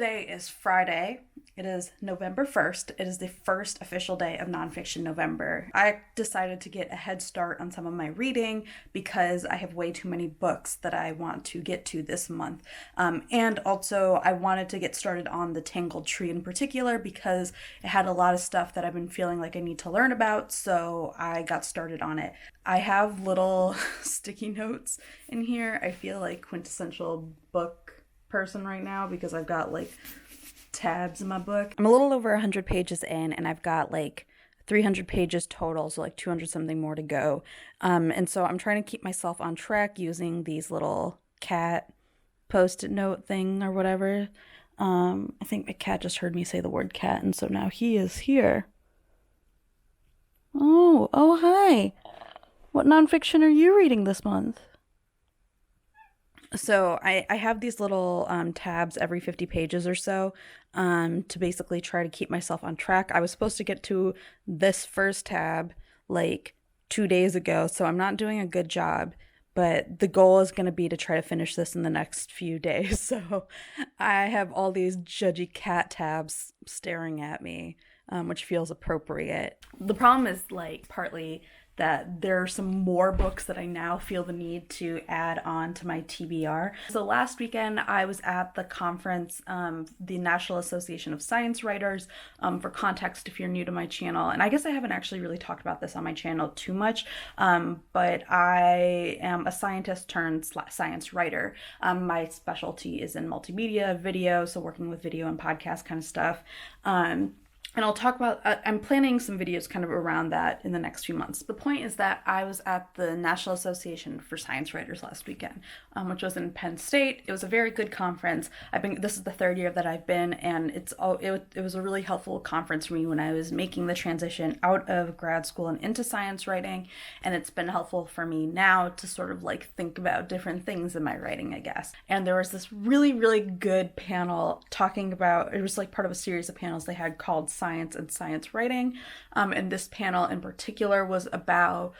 Today is Friday. It is November 1st. It is the first official day of Nonfiction November. I decided to get a head start on some of my reading because I have way too many books that I want to get to this month. And also I wanted to get started on The Tangled Tree in particular because it had a lot of stuff that I've been feeling like I need to learn about, so I got started on it. I have little sticky notes in here. I feel like quintessential book person right now because I've got like tabs in my book. I'm a little over 100 pages in and I've got like 300 pages total, so like 200 something more to go. And so I'm trying to keep myself on track using these little cat post-it note thing or whatever. I think my cat just heard me say the word cat, and so now he is here. Oh, hi. What nonfiction are you reading this month? So I have these little tabs every 50 pages or so to basically try to keep myself on track. I was supposed to get to this first tab like 2 days ago, so I'm not doing a good job. But the goal is going to be to try to finish this in the next few days. So I have all these judgy cat tabs staring at me, which feels appropriate. The problem is like partly that there are some more books that I now feel the need to add on to my TBR. So last weekend I was at the conference, the National Association of Science Writers. For context, if you're new to my channel, and I guess I haven't actually really talked about this on my channel too much, but I am a scientist turned science writer. My specialty is in multimedia, video, so working with video and podcast kind of stuff. And I'll talk about, I'm planning some videos kind of around that in the next few months. The point is that I was at the National Association for Science Writers last weekend, which was in Penn State. It was a very good conference. This is the third year that I've been, and it was a really helpful conference for me when I was making the transition out of grad school and into science writing. And it's been helpful for me now to sort of like think about different things in my writing, I guess. And there was this really, really good panel talking about, it was like part of a series of panels they had called Science and Science Writing. And this panel in particular was about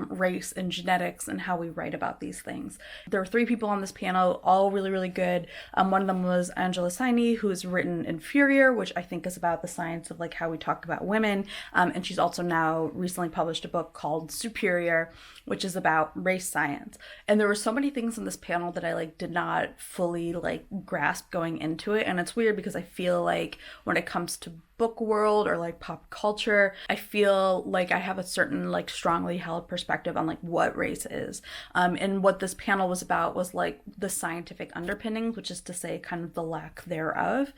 race and genetics and how we write about these things. There were 3 people on this panel, all really, really good. One of them was Angela Saini, who has written Inferior, which I think is about the science of like how we talk about women. And she's also now recently published a book called Superior, which is about race science. And there were so many things in this panel that I like did not fully like grasp going into it. And it's weird because I feel like when it comes to book world or like pop culture, I feel like I have a certain like strongly held perspective on like what race is. And what this panel was about was like the scientific underpinnings, which is to say kind of the lack thereof.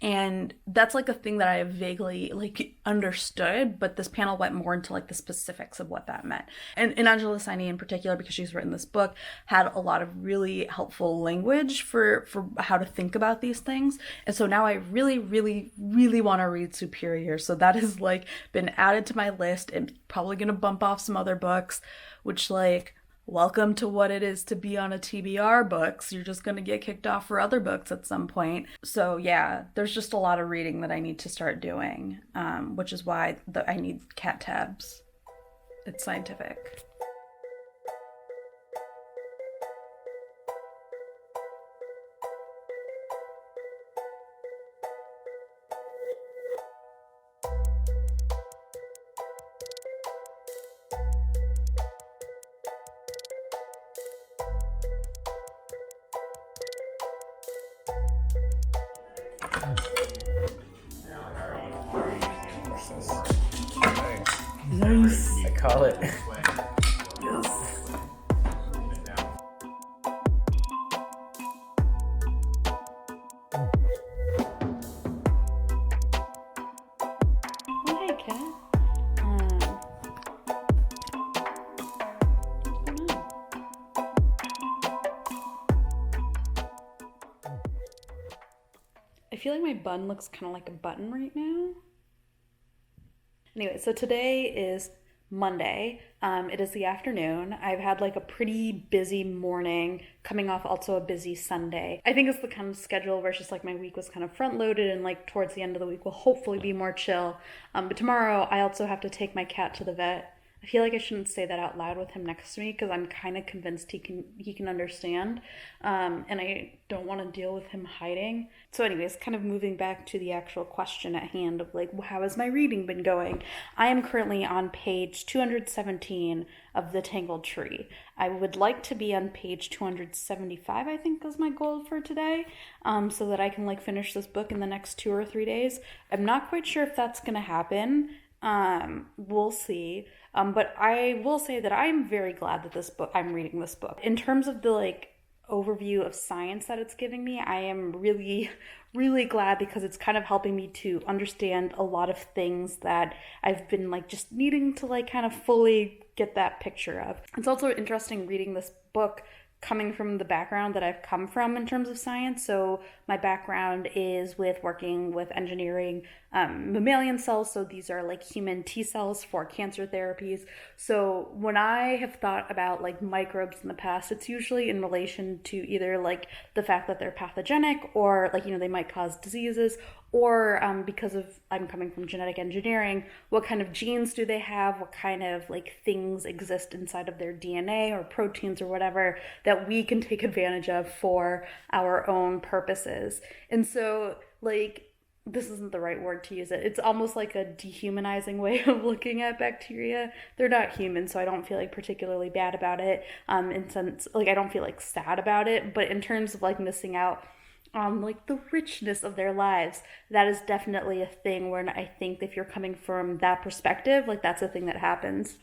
And that's like a thing that I have vaguely like understood, but this panel went more into like the specifics of what that meant. And Angela Saini in particular, because she's written this book, had a lot of really helpful language for how to think about these things. And so now I really, really, really want to read Superior. So that has like been added to my list and probably going to bump off some other books, which like, welcome to what it is to be on a TBR books. You're just going to get kicked off for other books at some point. So yeah, there's just a lot of reading that I need to start doing, which is why I need cat tabs. It's scientific. Nice. I call it. Yes. Oh, hey, cat. What's going on? I feel like my bun looks kind of like a button right now. Anyway, so today is Monday. It is the afternoon. I've had like a pretty busy morning, coming off also a busy Sunday. I think it's the kind of schedule versus like my week was kind of front loaded and like towards the end of the week will hopefully be more chill. But tomorrow I also have to take my cat to the vet. I feel like I shouldn't say that out loud with him next to me because I'm kind of convinced he can understand, and I don't want to deal with him hiding. So, anyways, kind of moving back to the actual question at hand of like, how has my reading been going? I am currently on page 217 of The Tangled Tree. I would like to be on page 275, I think is my goal for today, so that I can like finish this book in the next 2 or 3 days. I'm not quite sure if that's gonna happen. We'll see. But I will say that I'm very glad that I'm reading this book. In terms of the like overview of science that it's giving me, I am really, really glad because it's kind of helping me to understand a lot of things that I've been like just needing to like kind of fully get that picture of. It's also interesting reading this book coming from the background that I've come from in terms of science. So my background is with working with engineering mammalian cells. So these are like human T cells for cancer therapies. So when I have thought about like microbes in the past, it's usually in relation to either like the fact that they're pathogenic or like, they might cause diseases, or because of I'm coming from genetic engineering, what kind of genes do they have? What kind of like things exist inside of their DNA or proteins or whatever that we can take advantage of for our own purposes. And so like, this isn't the right word to use it. It's almost like a dehumanizing way of looking at bacteria. They're not human, so I don't feel like particularly bad about it. In sense, like I don't feel like sad about it, but in terms of like missing out on like the richness of their lives, that is definitely a thing where I think if you're coming from that perspective, like that's a thing that happens.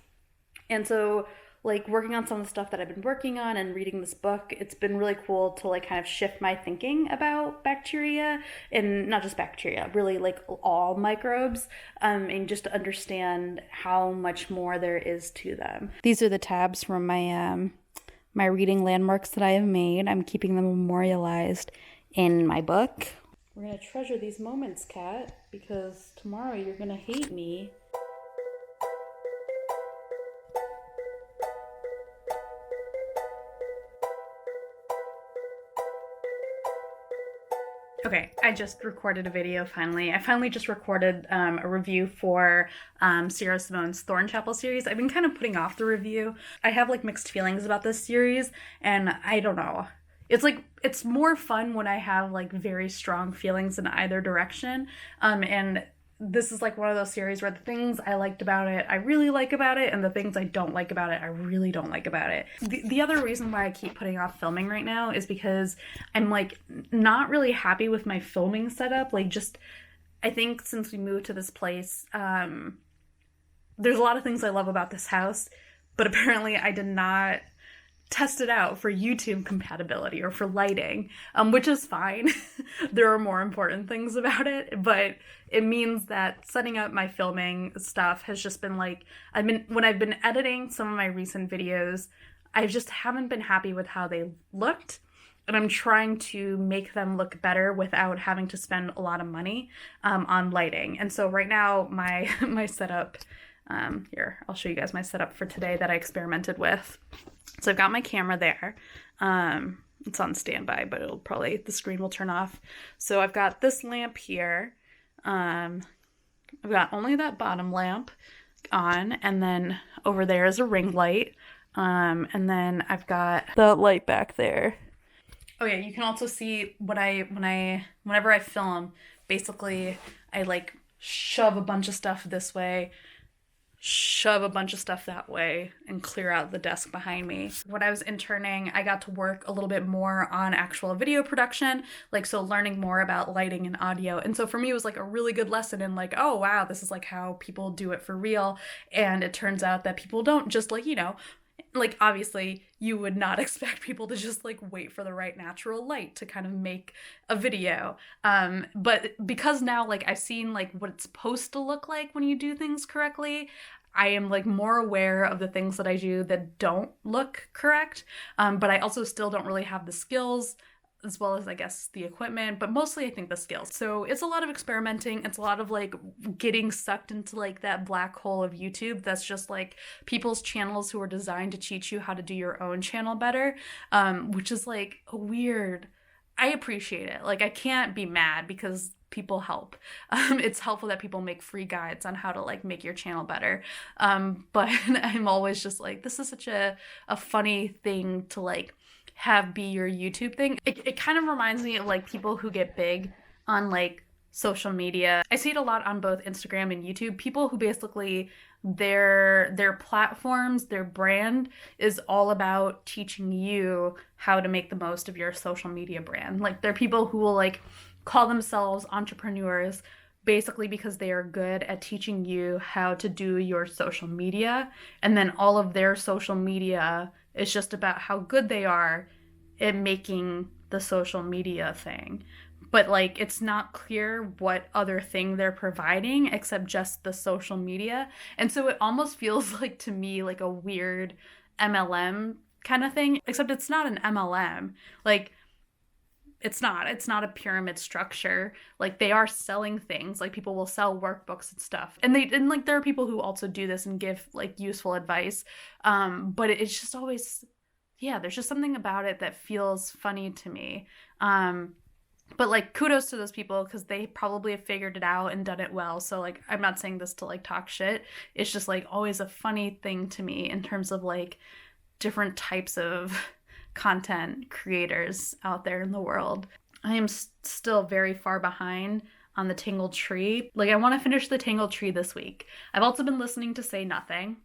And so like working on some of the stuff that I've been working on and reading this book, it's been really cool to like kind of shift my thinking about bacteria, and not just bacteria, really like all microbes, and just to understand how much more there is to them. These are the tabs from my reading landmarks that I have made. I'm keeping them memorialized in my book. We're gonna treasure these moments, Kat, because tomorrow you're gonna hate me. Okay, I just recorded a video finally. I finally just recorded a review for Sierra Simone's Thornchapel series. I've been kind of putting off the review. I have like mixed feelings about this series, and I don't know. It's like, it's more fun when I have like very strong feelings in either direction. And this is like one of those series where the things I liked about it, I really like about it, and the things I don't like about it, I really don't like about it. The other reason why I keep putting off filming right now is because I'm like not really happy with my filming setup. Like just, I think since we moved to this place, there's a lot of things I love about this house, but apparently I did not test it out for YouTube compatibility or for lighting, which is fine. There are more important things about it, but it means that setting up my filming stuff has just been like, when I've been editing some of my recent videos, I just haven't been happy with how they looked, and I'm trying to make them look better without having to spend a lot of money on lighting. And so right now my setup, here, I'll show you guys my setup for today that I experimented with. So I've got my camera there. It's on standby, but the screen will turn off. So I've got this lamp here. I've got only that bottom lamp on, and then over there is a ring light. And then I've got the light back there. Oh yeah, you can also see whenever I film, basically I like shove a bunch of stuff this way, shove a bunch of stuff that way, and clear out the desk behind me. When I was interning, I got to work a little bit more on actual video production, so learning more about lighting and audio. And so for me, it was like a really good lesson in like, oh wow, this is like how people do it for real. And it turns out that people don't just obviously you would not expect people to just wait for the right natural light to kind of make a video. But because now I've seen what it's supposed to look like when you do things correctly, I am more aware of the things that I do that don't look correct. But I also still don't really have the skills, as well as I guess the equipment, but mostly I think the skills. So it's a lot of experimenting. It's a lot of getting sucked into that black hole of YouTube that's just people's channels who are designed to teach you how to do your own channel better, which is weird. I appreciate it. I can't be mad because people help. It's helpful that people make free guides on how to like make your channel better. But I'm always just like, this is such a funny thing to like have be your YouTube thing. It kind of reminds me of like people who get big on like social media. I see it a lot on both Instagram and YouTube. People who basically their platforms, their brand is all about teaching you how to make the most of your social media brand. Like they're people who will like call themselves entrepreneurs basically because they are good at teaching you how to do your social media, and then all of their social media is just about how good they are at making the social media thing. But like it's not clear what other thing they're providing except just the social media. And so it almost feels like to me like a weird MLM kind of thing, except it's not an MLM. Like it's not a pyramid structure. Like they are selling things. Like people will sell workbooks and stuff. And like there are people who also do this and give like useful advice. But it's just always, yeah, there's just something about it that feels funny to me. But like kudos to those people because they probably have figured it out and done it well. So like I'm not saying this to like talk shit. It's just like always a funny thing to me in terms of like different types of content creators out there in the world. I am still very far behind on the Tangled Tree. Like I want to finish the Tangled Tree this week. I've also been listening to Say Nothing,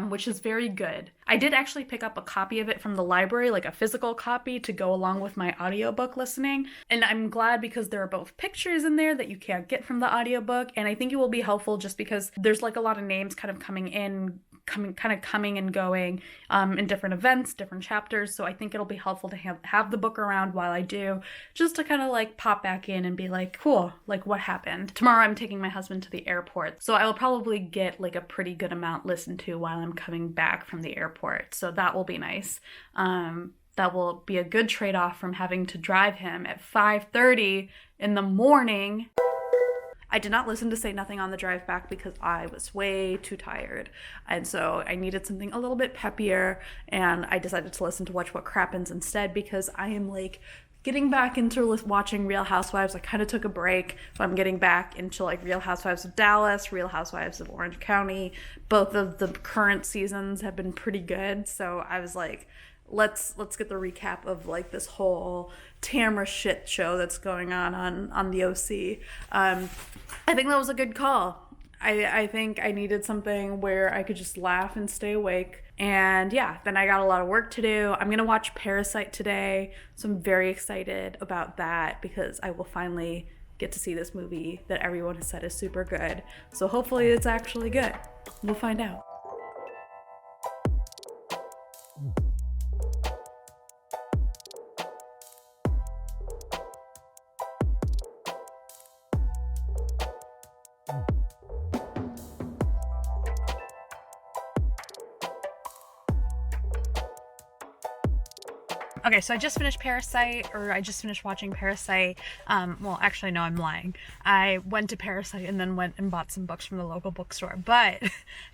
which is very good. I did actually pick up a copy of it from the library, like a physical copy to go along with my audiobook listening. And I'm glad because there are both pictures in there that you can't get from the audiobook. And I think it will be helpful just because there's like a lot of names kind of coming and going in different events, different chapters. So I think it'll be helpful to have the book around while I do, just to kind of like pop back in and be like, cool, like what happened? Tomorrow I'm taking my husband to the airport. So I will probably get like a pretty good amount listened to while I'm coming back from the airport. So that will be nice. That will be a good trade-off from having to drive him at 5:30 in the morning. I did not listen to Say Nothing on the drive back because I was way too tired. And so I needed something a little bit peppier, and I decided to listen to Watch What Crappens instead because I am like getting back into watching Real Housewives. I kind of took a break, but I'm getting back into like Real Housewives of Dallas, Real Housewives of Orange County. Both of the current seasons have been pretty good. So I was like, let's get the recap of like this whole Tamra shit show that's going on the OC. I think that was a good call. I think I needed something where I could just laugh and stay awake. And yeah, then I got a lot of work to do. I'm going to watch Parasite today. So I'm very excited about that because I will finally get to see this movie that everyone has said is super good. So hopefully it's actually good. We'll find out. Okay, so I just finished watching Parasite. Well, actually, no, I'm lying. I went to Parasite and then went and bought some books from the local bookstore. But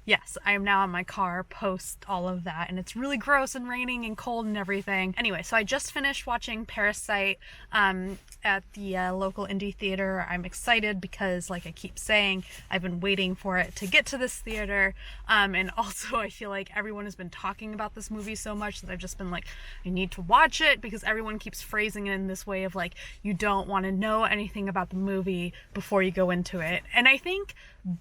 yes, I am now in my car post all of that, and it's really gross and raining and cold and everything. Anyway, so I just finished watching Parasite at the local indie theater. I'm excited because, like I keep saying, I've been waiting for it to get to this theater. And also, I feel like everyone has been talking about this movie so much that I've just been like, I need to watch it because everyone keeps phrasing it in this way of like, you don't want to know anything about the movie before you go into it. And I think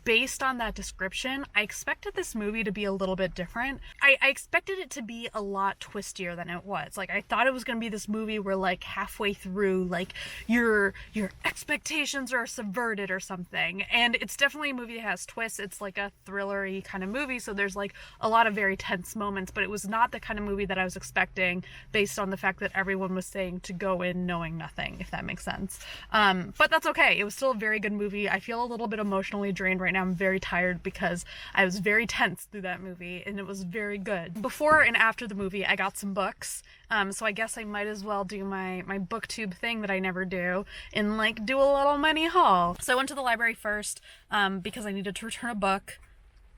based on that description, I expected this movie to be a little bit different. I expected it to be a lot twistier than it was. Like, I thought it was going to be this movie where like halfway through, like your expectations are subverted or something. And it's definitely a movie that has twists. It's like a thriller-y kind of movie. So there's like a lot of very tense moments, but it was not the kind of movie that I was expecting based on the fact that everyone was saying to go in knowing nothing, if that makes sense. But that's okay. It was still a very good movie. I feel a little bit emotionally drained right now. I'm very tired because I was very tense through that movie, and it was very good. Before and after the movie, I got some books. So I guess I might as well do my booktube thing that I never do and like do a little mini haul. So I went to the library first because I needed to return a book.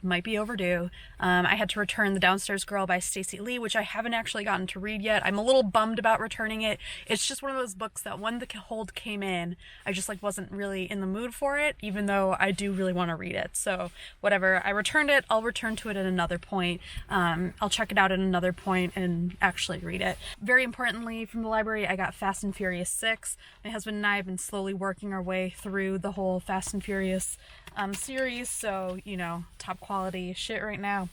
might be overdue. I had to return The Downstairs Girl by Stacey Lee, which I haven't actually gotten to read yet. I'm a little bummed about returning it. It's just one of those books that when the hold came in, I just like wasn't really in the mood for it, even though I do really want to read it. So whatever, I returned it. I'll return to it at another point. I'll check it out at another point and actually read it. Very importantly, from the library, I got Fast and Furious 6. My husband and I have been slowly working our way through the whole Fast and Furious series, so you know, top quality shit right now.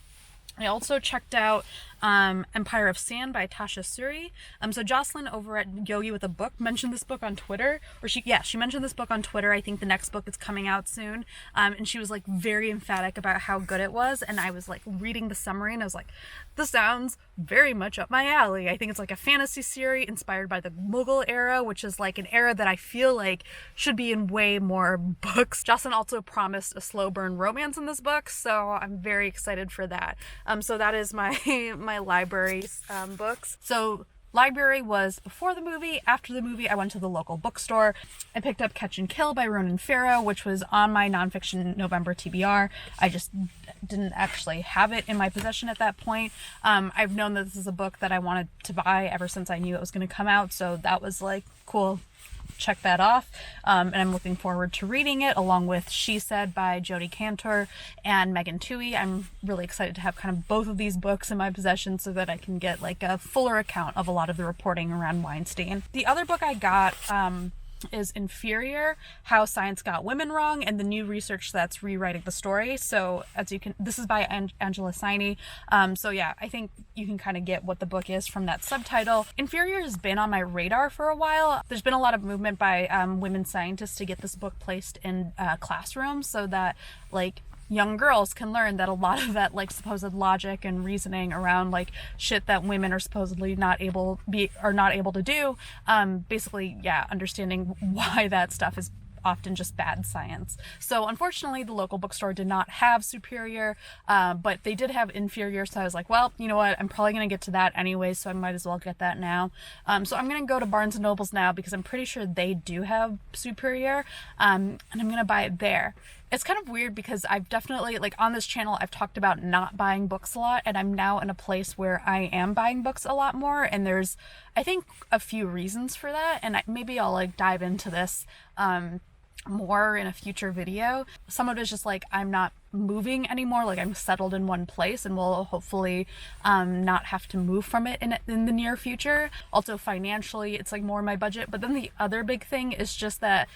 I also checked out Empire of Sand by Tasha Suri. So Jocelyn over at Yogi with a Book mentioned this book on Twitter, or she mentioned this book on Twitter. I think the next book is coming out soon. And she was like very emphatic about how good it was. And I was like reading the summary and I was like, this sounds very much up my alley. I think it's like a fantasy series inspired by the Mughal era, which is like an era that I feel like should be in way more books. Jocelyn also promised a slow burn romance in this book, so I'm very excited for that. So that is my my library's books. So library was before the movie. After the movie, I went to the local bookstore. I picked up Catch and Kill by Ronan Farrow, which was on my Nonfiction November TBR. I just didn't actually have it in my possession at that point. I've known that this is a book that I wanted to buy ever since I knew it was going to come out, so that was like cool. Check that off, and I'm looking forward to reading it along with She Said by Jodi Kantor and Megan Twohey. I'm really excited to have kind of both of these books in my possession so that I can get like a fuller account of a lot of the reporting around Weinstein. The other book I got is Inferior: How Science Got Women Wrong and the New Research That's Rewriting the Story. So as you can, this is by Angela Saini. So yeah, I think you can kind of get what the book is from that subtitle. Inferior has been on my radar for a while. There's been a lot of movement by women scientists to get this book placed in classrooms so that like young girls can learn that a lot of that like supposed logic and reasoning around like shit that women are supposedly not able to do, basically understanding why that stuff is often just bad science. So unfortunately the local bookstore did not have Superior, but they did have Inferior, so I was like, well, you know what, I'm probably gonna get to that anyway, so I might as well get that now. So I'm gonna go to Barnes & Nobles now because I'm pretty sure they do have Superior, and I'm gonna buy it there. It's kind of weird because I've definitely, like on this channel, I've talked about not buying books a lot, and I'm now in a place where I am buying books a lot more, and there's, I think, a few reasons for that, and maybe I'll like dive into this more in a future video. Some of it is just like I'm not moving anymore, like I'm settled in one place and will hopefully not have to move from it in the near future. Also financially it's like more in my budget. But then the other big thing is just that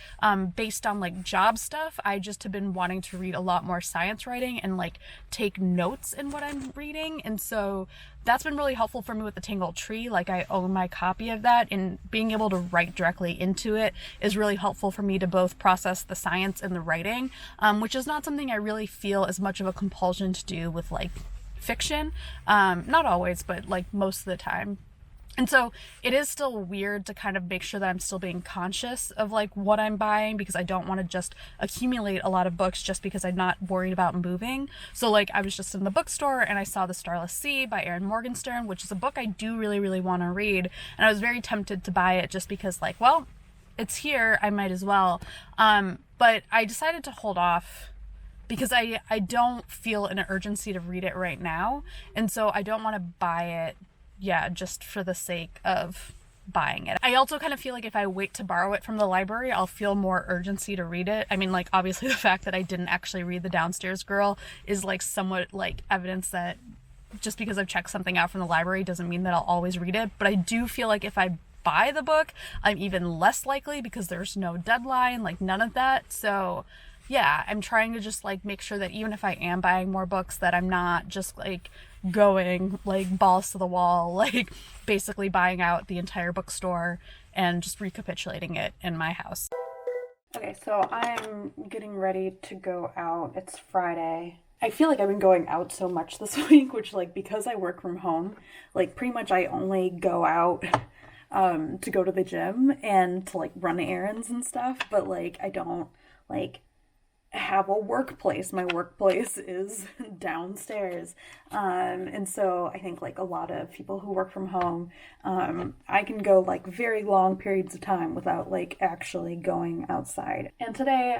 based on like job stuff, I just have been wanting to read a lot more science writing and like take notes in what I'm reading, and so that's been really helpful for me with the Tangled Tree. Like I own my copy of that, and being able to write directly into it is really helpful for me to both process the science and the writing, which is not something I really feel as much of a compulsion to do with like fiction. Not always, but like most of the time. And so it is still weird to kind of make sure that I'm still being conscious of like what I'm buying, because I don't want to just accumulate a lot of books just because I'm not worried about moving. So like I was just in the bookstore and I saw The Starless Sea by Erin Morgenstern, which is a book I do really, really want to read. And I was very tempted to buy it just because like, well, it's here, I might as well. But I decided to hold off because I don't feel an urgency to read it right now. And so I don't want to buy it just for the sake of buying it. I also kind of feel like if I wait to borrow it from the library, I'll feel more urgency to read it. I mean, like obviously the fact that I didn't actually read The Downstairs Girl is like somewhat like evidence that just because I've checked something out from the library doesn't mean that I'll always read it. But I do feel like if I buy the book, I'm even less likely because there's no deadline, like none of that. So yeah, I'm trying to just like make sure that even if I am buying more books, that I'm not just like going like balls to the wall, like basically buying out the entire bookstore and just recapitulating it in my house. Okay, so I'm getting ready to go out. It's Friday. I feel like I've been going out so much this week, which like because I work from home, like pretty much I only go out to go to the gym and to like run errands and stuff, but like I don't like have a workplace. My workplace is downstairs. And so I think like a lot of people who work from home, I can go like very long periods of time without like actually going outside. And today,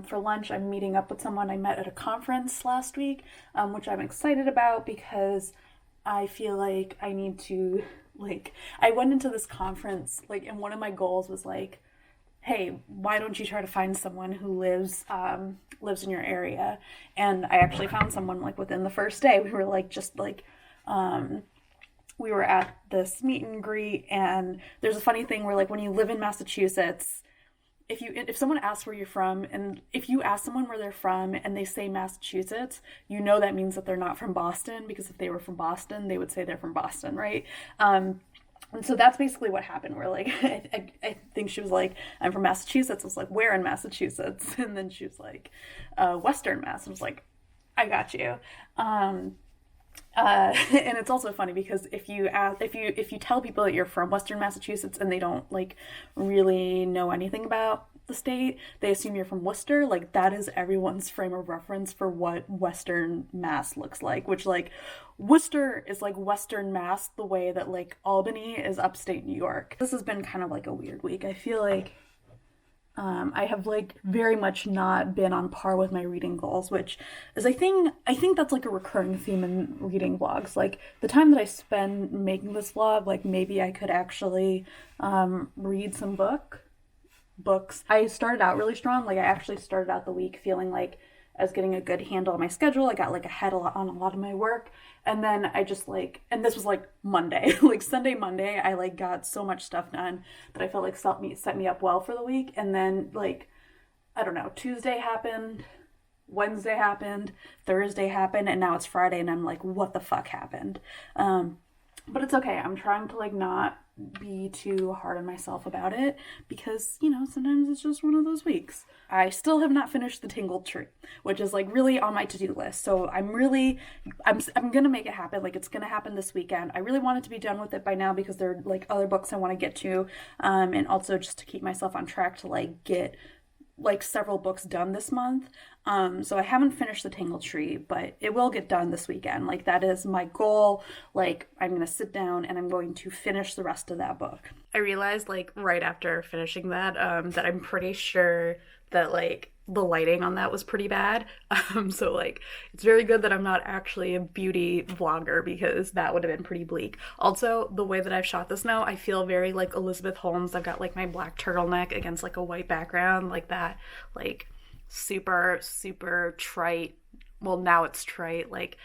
for lunch, I'm meeting up with someone I met at a conference last week, which I'm excited about because I feel like I need to, like, I went into this conference, like, and one of my goals was like, hey, why don't you try to find someone who lives in your area? And I actually found someone like within the first day. We were like just like we were at this meet and greet, and there's a funny thing where like when you live in Massachusetts, if someone asks where you're from, and if you ask someone where they're from and they say Massachusetts, you know that means that they're not from Boston, because if they were from Boston, they would say they're from Boston, right? And so that's basically what happened. Where like I think she was like, I'm from Massachusetts. I was like, where in Massachusetts? And then she was like, Western Mass. I was like, I got you. And it's also funny because if you tell people that you're from Western Massachusetts and they don't like really know anything about the state, they assume you're from Worcester. Like that is everyone's frame of reference for what Western Mass looks like, which like Worcester is like Western Mass the way that like Albany is upstate New York. This has been kind of like a weird week. I feel like I have like very much not been on par with my reading goals, which is I think that's like a recurring theme in reading vlogs. Like the time that I spend making this vlog, like maybe I could actually read some books. I started out really strong. Like I actually started out the week feeling like I was getting a good handle on my schedule. I got like ahead on a lot of my work. And then I just like, and this was like Monday, like Sunday, Monday, I like got so much stuff done that I felt like set me up well for the week. And then like, I don't know, Tuesday happened, Wednesday happened, Thursday happened, and now it's Friday and I'm like, what the fuck happened? But it's okay. I'm trying to like not be too hard on myself about it because, you know, sometimes it's just one of those weeks. I still have not finished The Tangled Tree, which is like really on my to-do list. So I'm going to make it happen. Like it's going to happen this weekend. I really wanted to be done with it by now because there are like other books I want to get to. And also just to keep myself on track to like get like several books done this month. So I haven't finished The Tangled Tree, but it will get done this weekend. Like that is my goal. Like I'm going to sit down and I'm going to finish the rest of that book. I realized like right after finishing that, that I'm pretty sure that like the lighting on that was pretty bad. So like it's very good that I'm not actually a beauty vlogger because that would have been pretty bleak. Also, the way that I've shot this now, I feel very like Elizabeth Holmes. I've got like my black turtleneck against like a white background, like that, like super, super trite. Well, now it's trite, like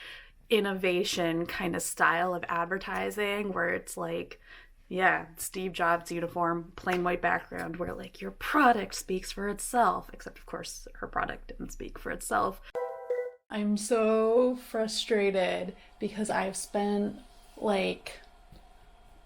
innovation kind of style of advertising where it's like, yeah, Steve Jobs uniform, plain white background, where like your product speaks for itself. Except, of course, her product didn't speak for itself. I'm so frustrated because I've spent like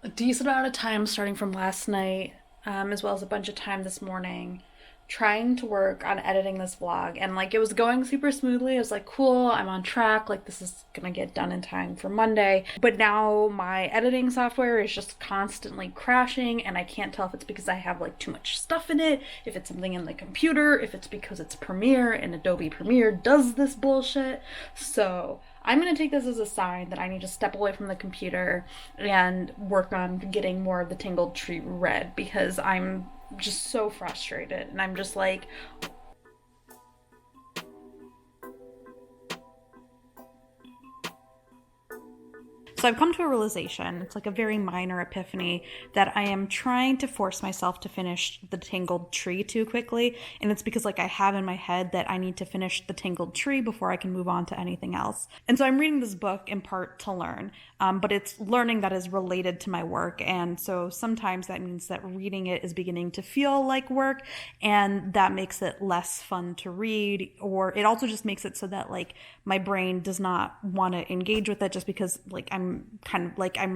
a decent amount of time starting from last night, as well as a bunch of time this morning, trying to work on editing this vlog, and like it was going super smoothly. I was like, cool, I'm on track, like this is gonna get done in time for Monday. But now my editing software is just constantly crashing, and I can't tell if it's because I have like too much stuff in it, if it's something in the computer, if it's because it's Premiere and Adobe Premiere does this bullshit. So I'm going to take this as a sign that I need to step away from the computer and work on getting more of The Tangled Tree read, because I'm just so frustrated and I'm just like, so I've come to a realization, it's like a very minor epiphany, that I am trying to force myself to finish The Tangled Tree too quickly. And it's because like I have in my head that I need to finish The Tangled Tree before I can move on to anything else. And so I'm reading this book in part to learn, but it's learning that is related to my work. And so sometimes that means that reading it is beginning to feel like work, and that makes it less fun to read. Or it also just makes it so that like my brain does not want to engage with it just because like I'm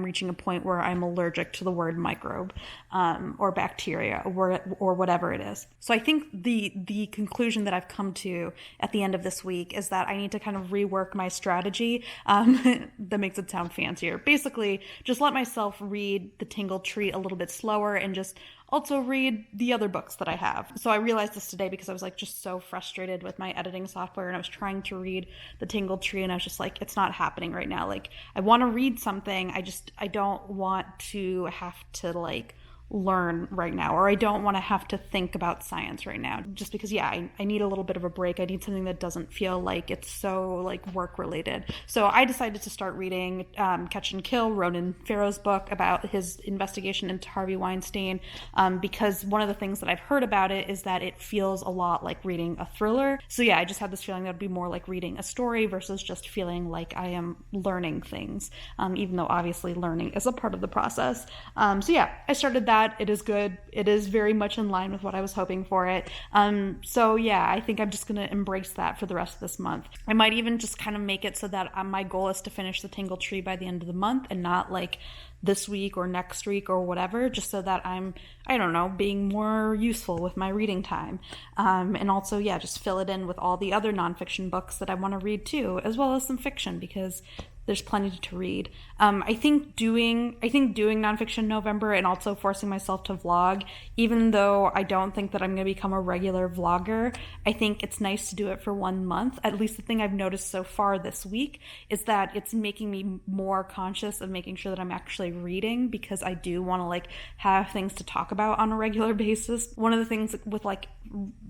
reaching a point where I'm allergic to the word microbe, or bacteria, or whatever it is. So I think the conclusion that I've come to at the end of this week is that I need to kind of rework my strategy, that makes it sound fancier. Basically, just let myself read The Tangled Tree a little bit slower and just also read the other books that I have. So I realized this today because I was like just so frustrated with my editing software, and I was trying to read The Tangled Tree, and I was just like, it's not happening right now. Like, I want to read something. I don't want to have to like learn right now, or I don't want to have to think about science right now, just because I need a little bit of a break. I need something that doesn't feel like it's so like work related. So I decided to start reading Catch and Kill, Ronan Farrow's book about his investigation into Harvey Weinstein, because one of the things that I've heard about it is that it feels a lot like reading a thriller. So I just had this feeling that would be more like reading a story versus just feeling like I am learning things, even though obviously learning is a part of the process. I started that. It is good. It is very much in line with what I was hoping for it. I think I'm just going to embrace that for the rest of this month. I might even just kind of make it so that my goal is to finish The Tangled Tree by the end of the month and not like this week or next week or whatever, just so that I'm, I don't know, being more useful with my reading time. And also, just fill it in with all the other nonfiction books that I want to read too, as well as some fiction, because there's plenty to read. I think doing Nonfiction November and also forcing myself to vlog, even though I don't think that I'm going to become a regular vlogger, I think it's nice to do it for 1 month. At least the thing I've noticed so far this week is that it's making me more conscious of making sure that I'm actually reading, because I do want to like have things to talk about on a regular basis. One of the things with like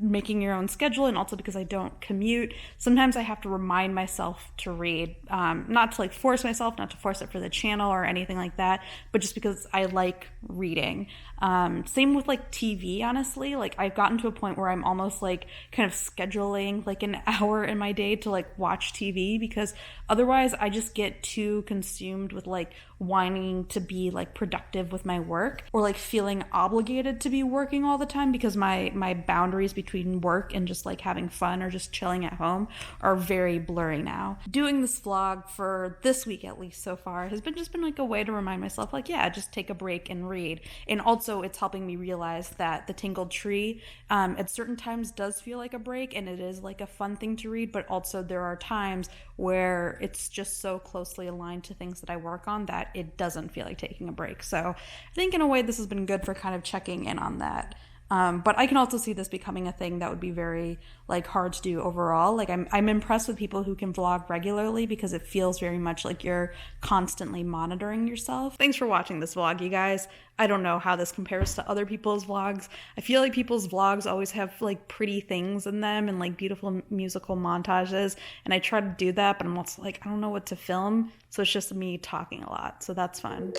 making your own schedule, and also because I don't commute, sometimes I have to remind myself to read, not to like force myself, not to force it for the channel or anything like that, but just because I like reading. Same with like TV, honestly. Like, I've gotten to a point where I'm almost like kind of scheduling like an hour in my day to like watch TV, because otherwise I just get too consumed with like wanting to be like productive with my work, or like feeling obligated to be working all the time, because my boundaries between work and just like having fun or just chilling at home are very blurry now. Doing this vlog for this week, at least so far, has been like a way to remind myself like, just take a break and read. And also it's helping me realize that The Tangled Tree at certain times does feel like a break, and it is like a fun thing to read, but also there are times where it's just so closely aligned to things that I work on that it doesn't feel like taking a break. So I think in a way this has been good for kind of checking in on that. But I can also see this becoming a thing that would be very like hard to do overall. Like, I'm impressed with people who can vlog regularly, because it feels very much like you're constantly monitoring yourself. Thanks for watching this vlog, you guys. I don't know how this compares to other people's vlogs. I feel like people's vlogs always have like pretty things in them and like beautiful musical montages, and I try to do that, but I'm also like, I don't know what to film, so it's just me talking a lot, so that's fun.